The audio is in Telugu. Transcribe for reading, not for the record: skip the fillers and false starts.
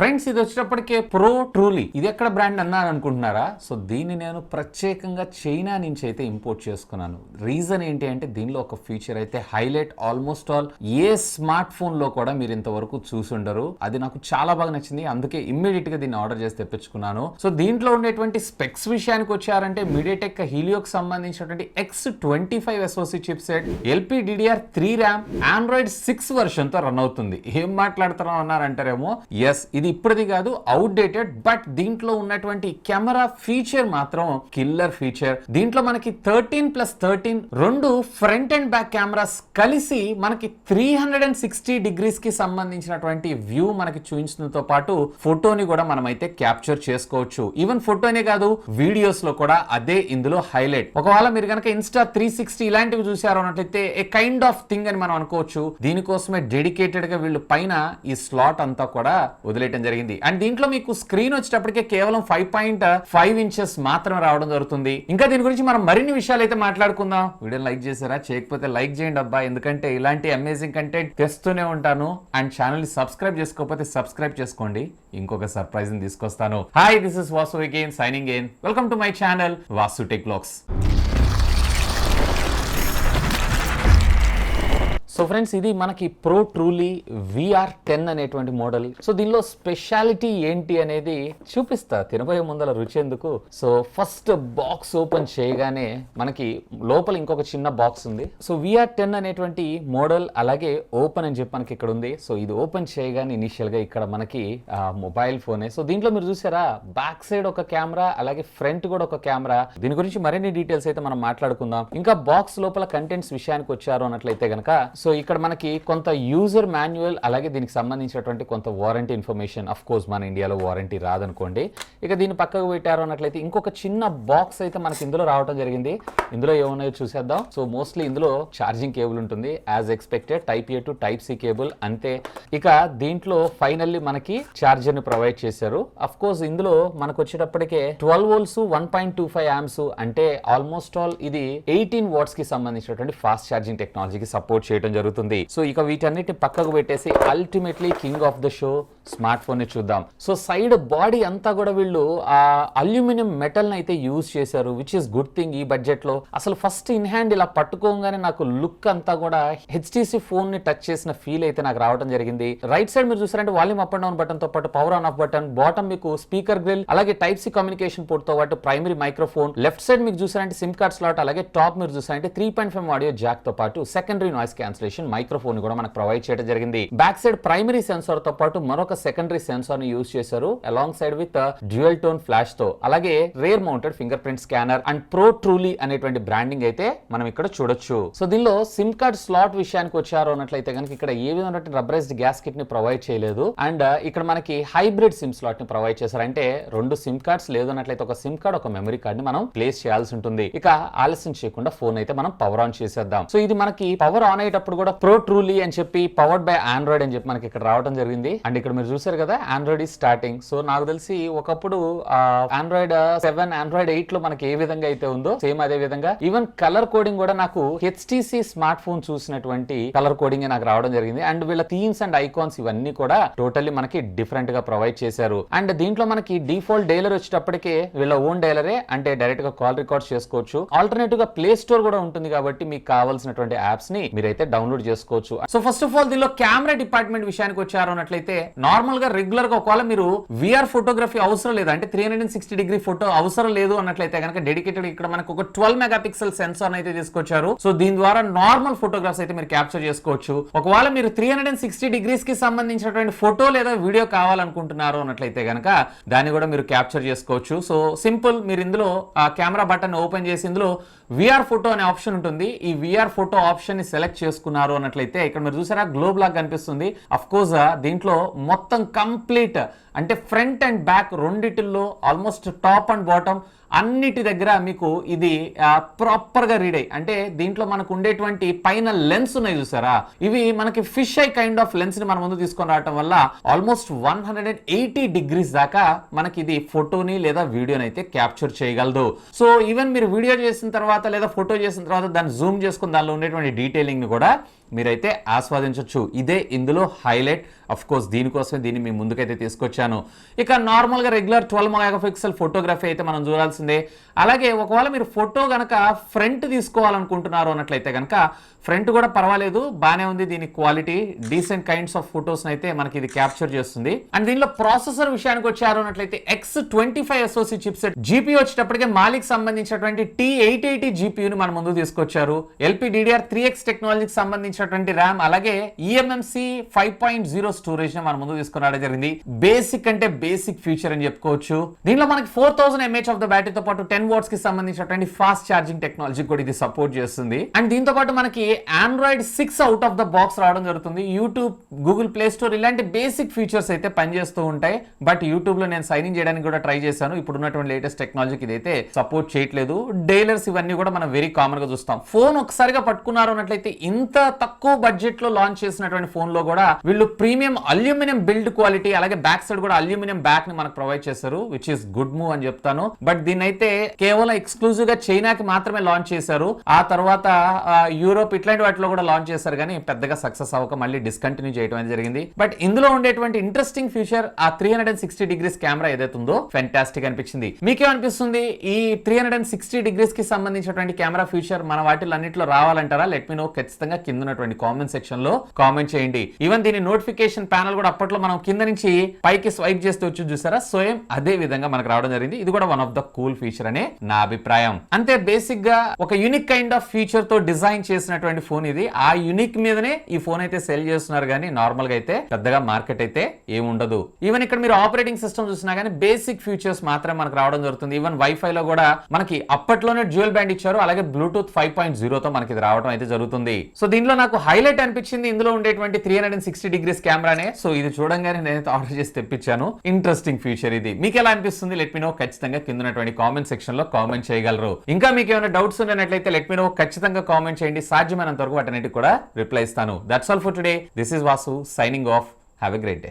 ఫ్రెండ్స్ ఇది వచ్చేటప్పటికే ప్రో ట్రూలీ ఇది ఎక్కడ బ్రాండ్ అన్నాను అనుకుంటున్నారా? సో దీన్ని నేను ప్రత్యేకంగా చైనా నుంచి అయితే ఇంపోర్ట్ చేసుకున్నాను. రీజన్ ఏంటి అంటే దీనిలో ఒక ఫీచర్ అయితే హైలైట్ ఆల్మోస్ట్ ఆల్ ఏ స్మార్ట్ ఫోన్ లో కూడా మీరు ఇంతవరకు చూసుండరు. అది నాకు చాలా బాగా నచ్చింది, అందుకే ఇమ్మీడియట్ గా దీన్ని ఆర్డర్ చేసి తెప్పించుకున్నాను. సో దీంట్లో ఉండేటువంటి స్పెక్స్ విషయానికి వచ్చారంటే మీడియాటెక్ హీలియోకి సంబంధించినటువంటి X25 SoC chip set, LPDDR3 RAM, Android 6 version తో రన్ అవుతుంది. ఏం మాట్లాడుతున్నాం అన్నారంటారేమో, ఎస్ ఇది ఇప్పుడుది కాదు, అవుట్ డేటెడ్. బట్ దీంట్లో ఉన్నటువంటి కెమెరా ఫీచర్ మాత్రం కిల్లర్ ఫీచర్. దీంట్లో మనకి 13+13 రెండు ఫ్రంట్ అండ్ బ్యాక్ కెమెరాస్ కలిసి మనకి 360 డిగ్రీస్ కి సంబంధించినటువంటి వ్యూ మనకి చూపించడంతో పాటు ఫోటోని కూడా మనమైతే క్యాప్చర్ చేసుకోవచ్చు. ఈవెన్ ఫోటోనే కాదు, వీడియోస్ లో కూడా అదే ఇందులో హైలైట్. ఒకవేళ మీరు కనుక ఇన్స్టా 360 ఇలాంటివి చూసారు అన్నట్లయితే ఏ కైండ్ ఆఫ్ థింగ్ అని మనం అనుకోవచ్చు. దీనికోసమే డెడికేటెడ్ గా వీళ్ళు పైన ఈ స్లాట్ అంతా కూడా వదిలేయడం జరిగింది. అండ్ దీంట్లో మీకు స్క్రీన్ వచ్చేటప్పటికే కేవలం 5.5 ఇంచెస్ మాత్రమే రావడం జరుగుతుంది. ఇంకా దీని గురించి మనం మరిన్ని విషయాలు అయితే మాట్లాడుకుందాం. వీడియో లైక్ చేశారా? చేయకపోతే లైక్ చేయండి అబ్బా, ఎందుకంటే ఇలాంటి అమేజింగ్ కంటెంట్ తెస్తూనే ఉంటాను. అండ్ ఛానల్ ని సబ్స్క్రైబ్ చేసుకోకపోతే సబ్స్క్రైబ్ చేసుకోండి, ఇంకొక సర్ప్రైజ్ ని తీసుకొస్తాను. Hi, this is Vasu again signing in. Welcome to my channel Vasu tech vlogs. So friends ఇది మనకి ప్రో ట్రూలీ VR10 అనేటువంటి మోడల్. సో దీనిలో స్పెషాలిటీ ఏంటి అనేది చూపిస్తా తినబోయే ముందర రుచి ఎందుకు. సో ఫస్ట్ బాక్స్ ఓపెన్ చేయగానే మనకి లోపల ఇంకొక చిన్న బాక్స్ ఉంది. సో VR10 అనేటువంటి మోడల్ అలాగే ఓపెన్ అని చెప్పి మనకి ఇక్కడ ఉంది. సో ఇది ఓపెన్ చేయగానే ఇనిషియల్ గా ఇక్కడ మనకి మొబైల్ ఫోనే. సో దీంట్లో మీరు చూసారా, బ్యాక్ సైడ్ ఒక కెమెరా అలాగే ఫ్రంట్ కూడా ఒక కెమెరా. దీని గురించి మరిన్ని డీటెయిల్స్ అయితే మనం మాట్లాడుకుందాం. ఇంకా బాక్స్ లోపల కంటెంట్స్ విషయానికి వచ్చారు అన్నట్లయితే గనక సో ఇక్కడ మనకి కొంత యూజర్ మాన్యువల్ అలాగే దీనికి సంబంధించినటువంటి కొంత వారంటీ ఇన్ఫర్మేషన్. అఫ్ కోర్స్ మన ఇండియాలో వారంటీ రాదనుకోండి. ఇక దీన్ని పక్కకు పెట్టారు అన్నట్లయితే ఇంకొక చిన్న బాక్స్ అయితే మనకి ఇందులో రావడం జరిగింది. ఇందులో ఏమున్నాయో చూసేద్దాం. సో మోస్ట్లీ ఇందులో ఛార్జింగ్ కేబుల్ ఉంటుంది as expected, Type A to Type C cable అంతే. ఇక దీంట్లో ఫైనల్లీ మనకి ఛార్జర్ ని ప్రొవైడ్ చేశారు. అఫ్ కోర్స్ ఇందులో మనకు వచ్చేటప్పటికే 12 volts 1.25 amps అంటే ఆల్మోస్ట్ ఆల్ ఇది 18 watts కి సంబంధించినటువంటి ఫాస్ట్ ఛార్జింగ్ టెక్నాలజీకి సపోర్ట్ చేయడం జరుగుతుంది. సో ఇక వీటన్నిటి పక్కకు పెట్టేసి ultimately king of the show smart phone ని చూద్దాం. సో సైడ్ బాడీ అంతా కూడా వీళ్ళు ఆ అల్యూమినియం మెటల్ ని అయితే యూజ్ చేశారు, విచ్ ఇస్ గుడ్ థింగ్ ఈ బడ్జెట్ లో. అసలు ఫస్ట్ ఇన్ హ్యాండ్ ఇలా పట్టుకోగానే నాకు లుక్ అంతా కూడా HTC ఫోన్ ని టచ్ చేసిన ఫీల్ అయితే నాకు రావడం జరిగింది. రైట్ సైడ్ మీరు చూసారంటే volume up and down button తో పాటు power on off button, bottom మీకు స్పీకర్ గ్రిల్ అలాగే Type C కమ్యూనికేషన్ పోర్ట్ తో పాటు ప్రైమరీ మైక్రోఫోన్, లెఫ్ట్ సైడ్ మీకు చూసారంటే సిమ్ కార్డ్ స్లాట్, అలాగే టాప్ మీరు చూసారంటే 3.5 ఆడియో జాక్ తో పాటు సెకండరీ నాయిస్ క్యాన్సిలేషన్ మైక్రోఫోన్ కూడా మనకు ప్రొవైడ్ చేయడం జరిగింది. బ్యాక్ సైడ్ ప్రైమరీ సెన్సార్ తో పాటు మరొక సెకండరీ సెన్సార్ ని యూజ్ చేశారు along side with dual tone flash తో, అలాగే rare mounted finger print scanner and pro truly అనేటువంటి బ్రాండింగ్ అయితే మనం ఇక్కడ చూడొచ్చు. సో దీనిలో సిమ్ కార్డ్ స్లాట్ విషయానికి వచ్చారు అన్నట్లయితే కనుక ఇక్కడ ఏ విధమైనటువంటి రబ్బరైజ్డ్ గ్యాస్కెట్ ని ప్రొవైడ్ చేయలేదు. అండ్ ఇక్కడ మనకి హైబ్రిడ్ సిమ్ స్లాట్ ని ప్రొవైడ్ చేశారు. అంటే రెండు సిమ్ కార్డ్స్ లేదు అన్నట్లయితే ఒక సిమ్ కార్డ్ ఒక మెమరీ కార్డ్ ని మనం ప్లేస్ చేయాల్సి ఉంటుంది. ఇక ఆలస్యం చేయకుండా ఫోన్ అయితే మనం పవర్ ఆన్ చేసేద్దాం. సో ఇది మనకి పవర్ ఆన్ అయ్యేటప్పుడు కూడా ప్రో ట్రూలీ అని చెప్పి పవర్డ్ బై ఆండ్రాయిడ్ అని చెప్పి మనకి ఇక్కడ రావడం జరిగింది. అండ్ ఇక్కడ మీరు చూసారు కదా, ఆండ్రాయిడ్ ఈ స్టార్టింగ్. సో నాకు తెలిసి ఒకప్పుడు ఆండ్రాయిడ్ 7 ఆండ్రాయిడ్ 8 లో మనకి ఏ విధంగా అయితే ఉందో సేమ్ అదే విధంగా ఈవెన్ కలర్ కోడింగ్ కూడా నాకు HTC స్మార్ట్ ఫోన్ చూసినటువంటి కలర్ కోడింగ్ నాకు రావడం జరిగింది. అండ్ వీళ్ళ థీమ్స్ అండ్ ఐకాన్స్ ఇవన్నీ కూడా టోటల్లీ మనకి డిఫరెంట్ గా ప్రొవైడ్ చేశారు. అండ్ దీంట్లో మనకి డిఫాల్ట్ డైలర్ వచ్చేటప్పటికే వీళ్ళ ఓన్ డైలరే, అంటే డైరెక్ట్ గా కాల్ రికార్డ్ చేసుకోవచ్చు. ఆల్టర్నేటివ్ గా ప్లే స్టోర్ కూడా ఉంటుంది కాబట్టి మీకు కావాల్సినటువంటి యాప్స్ ని మీరైతే డౌన్లోడ్ చేసుకోవచ్చు. సో ఫస్ట్ ఆఫ్ ఆల్ దీనిలో కెమెరా డిపార్ట్మెంట్ విషయానికి వచ్చారు అన్నట్లయితే నార్మల్ గా రెగ్యులర్ గా ఒకవేళ మీరు VR ఫోటోగ్రఫీ అవసరం లేదు అంటే 360 డిగ్రీ ఫోటో అవసరం లేదు అన్నట్లయితే కనుక డెడికేటెడ్ ఇక్కడ మనకు ఒక 12 మెగాపిక్సెల్ సెన్సార్ అయితే తీసుకొచ్చారు. సో దీని ద్వారా నార్మల్ ఫోటోగ్రాఫ్స్ అయితే మీరు క్యాప్చర్ చేసుకోవచ్చు. ఒకవేళ మీరు 360 డిగ్రీస్ కి సంబంధించినటువంటి ఫోటో లేదా వీడియో కావాలనుకుంటున్నారు అన్నట్లయితే కనుక దాన్ని కూడా మీరు క్యాప్చర్ చేసుకోవచ్చు. సో సింపుల్, మీరు ఇందులో ఆ కెమెరా బటన్ ఓపెన్ చేసి ఇందులో VR ఫోటో అనే ఆప్షన్ ఉంటుంది. ఈ VR ఫోటో ఆప్షన్ ని సెలెక్ట్ చేసుకున్నారు అన్నట్లయితే ఇక్కడ మీరు చూసారా గ్లోబ్ లాగా కనిపిస్తుంది. అఫ్ కోర్స్ దీంట్లో మొత్తం కంప్లీట్ అంటే ఫ్రంట్ అండ్ బ్యాక్ రెండిటిల్లో ఆల్మోస్ట్ టాప్ అండ్ బాటమ్ అన్నిటి దగ్గర మీకు ఇది ప్రాపర్ గా రీడ్ అయ్యి, అంటే దీంట్లో మనకు ఉండేటువంటి పైన లెన్స్ ఉన్నాయి చూసారా, ఇవి మనకి fish I kind of lens ని మన ముందు తీసుకొని రావడం వల్ల ఆల్మోస్ట్ 180 డిగ్రీస్ దాకా మనకి ఇది ఫోటోని లేదా వీడియోని అయితే క్యాప్చర్ చేయగలదు. సో ఈవెన్ మీరు వీడియో చేసిన తర్వాత లేదా ఫోటో చేసిన తర్వాత దాన్ని జూమ్ చేసుకుని దానిలో ఉండేటువంటి డీటెయిలింగ్ ని కూడా మీరైతే ఆస్వాదించవచ్చు. ఇదే ఇందులో హైలైట్. అఫ్ కోర్స్ దీనికోసమే దీన్ని మీ ముందుకైతే తీసుకొచ్చాను. ఇక నార్మల్గా రెగ్యులర్ 12 మెగాపిక్సెల్ ఫోటోగ్రఫీ అయితే మనం చూడాల్సిందే. అలాగే ఒకవేళ మీరు ఫోటో గనక ఫ్రంట్ తీసుకోవాలనుకుంటున్నారు అన్నట్లయితే కనుక ఫ్రంట్ కూడా పర్వాలేదు, బాగానే ఉంది. దీని quality decent kinds of photos అయితే మనకి ఇది క్యాప్చర్ చేస్తుంది. అండ్ దీనిలో ప్రాసెసర్ విషయానికి వచ్చారు అన్నట్లయితే X25 SoC చిప్సెట్ జీపీ వచ్చేటప్పటికే మాలిక్ సంబంధించినటువంటి T880 జీపీయూని మన ముందు తీసుకొచ్చారు. LPDDR3X టెక్నాలజీకి సంబంధించినటువంటి ర్యామ్, అలాగే eMMC 5.0 స్టోరేజ్ మన ముందు తీసుకురావడం జరిగింది. బేసిక్ అంటే బేసిక్ ఫీచర్ అని చెప్పుకోవచ్చు. దీనిలో మనకి 4000 mAh ఆఫ్ ద బ్యాటరీతో పాటు 10 watts కి సంబంధించినటువంటి ఫాస్ట్ ఛార్జింగ్ టెక్నాలజీ కూడా ఇది సపోర్ట్ చేస్తుంది. అండ్ దీంతో పాటు మనకి Android 6 out of the box రావడం జరుగుతుంది. యూట్యూబ్, గూగుల్ ప్లే స్టోర్ ఇలాంటి బేసిక్ ఫీచర్స్ అయితే పనిచేస్తూ ఉంటాయి. బట్ యూట్యూబ్ లో నేను సైన్ ఇన్ చేయడానికి కూడా ట్రై చేశాను. ఇప్పుడు ఉన్నటువంటి లేటెస్ట్ టెక్నాలజీకి ఇదైతే సపోర్ట్ చేయట్లేదు. డైలర్స్ ఇవన్నీ కూడా మనం వెరీ కామన్ గా చూస్తాం. ఫోన్ ఒకసారిగా పట్టుకున్నారు అన్నట్లయితే ఇంత తక్కువ బడ్జెట్ లో లాంచ్ చేసినటువంటి ఫోన్ లో కూడా వీళ్ళు ప్రీమియం అల్యూమినియం బిల్డ్ క్వాలిటీ, అలాగే బ్యాక్ సైడ్ కూడా అల్యూమినియం బ్యాక్ ని మనకు ప్రొవైడ్ చేశారు, విచ్ ఇస్ గుడ్ మూవ్ అని చెప్తాను. బట్ దీన్ని అయితే కేవలం ఎక్స్క్లూజివ్ గా చైనాకి మాత్రమే లాంచ్ చేశారు. ఆ తర్వాత యూరోప్ ఇట్లాంటి వాటిలో కూడా లాంచ్ చేశారు, కానీ పెద్దగా సక్సెస్ అవ్వక మళ్ళీ డిస్కంటిన్యూ చేయడం అనేది జరిగింది. బట్ ఇందులో ఉండేటువంటి ఇంట్రెస్టింగ్ ఫీచర్ ఆ 360 డిగ్రీస్ కెమెరా ఏదైతే ఉందో ఫెంటాస్టిక్ అనిపించింది. మీకేమనిపిస్తుంది? ఈ 360 డిగ్రీస్ కి సంబంధించినటువంటి కెమెరా ఫీచర్ మన వాటిలో అన్నింటిలో రావాలంటారా? లెట్ మీ నో ఖచ్చితంగా కింద ఉన్నటువంటి కామెంట్ సెక్షన్ లో కామెంట్ చేయండి. ఈవెన్ దీని నోటిఫికేషన్ ప్యానల్ కూడా అప్పట్లో మనం కింద నుంచి పైకి స్వైప్ చేస్తూ వచ్చి చూసారా, సేమ్ అదే విధంగా మనకు రావడం జరిగింది. ఇది కూడా one of the cool feature అనే నా అభిప్రాయం. అంతే బేసిక్ గా ఒక యూనిక్ కైండ్ ఆఫ్ ఫీచర్ తో డిజైన్ చేసినటువంటి ఫోన్ ఇది. ఆ యూనిక్ మీదనే ఈ ఫోన్ అయితే సెల్ చేస్తున్నారు, కానీ నార్మల్ గా అయితే పెద్దగా మార్కెట్ అయితే ఏముండదు. ఈవెన్ ఇక్కడ మీరు ఆపరేటింగ్ సిస్టమ్ చూసినా కానీ బేసిక్ ఫీచర్స్ మాత్రమే మనకు రావడం జరుగుతుంది. ఈవెన్ వైఫై లో కూడా మనకి అప్పట్లోనే డ్యూయల్ బ్యాండ్ ఇచ్చారు, అలాగే బ్లూటూత్ 5.0 తో మనకి ఇది రావడం అయితే జరుగుతుంది. సో దీనిలో నాకు హైలైట్ అనిపించింది ఇందులో ఉండేటువంటి 360 డిగ్రీస్ కెమెరానే. సో ఇది చూడంగానే నేనైతే ఆర్డర్ చేసి తెప్పించాను. ఇంట్రెస్టింగ్ ఫీచర్ ఇది. మీకు ఎలా అనిపిస్తుంది? లెట్ మీ నో ఖచ్చితంగా కింద ఉన్నటువంటి కామెంట్ సెక్షన్ లో కామెంట్ చేయగలరు. ఇంకా మీకు ఏమైనా డౌట్స్ ఉన్నట్లయితే లెట్ మీ నో ఖచ్చితంగా కామెంట్ చేయండి. సాధ్యమైనంత వరకు వాటన్నిటికి కూడా రిప్లై ఇస్తాను. That's all for today. This is Vasu signing off. Have a great day.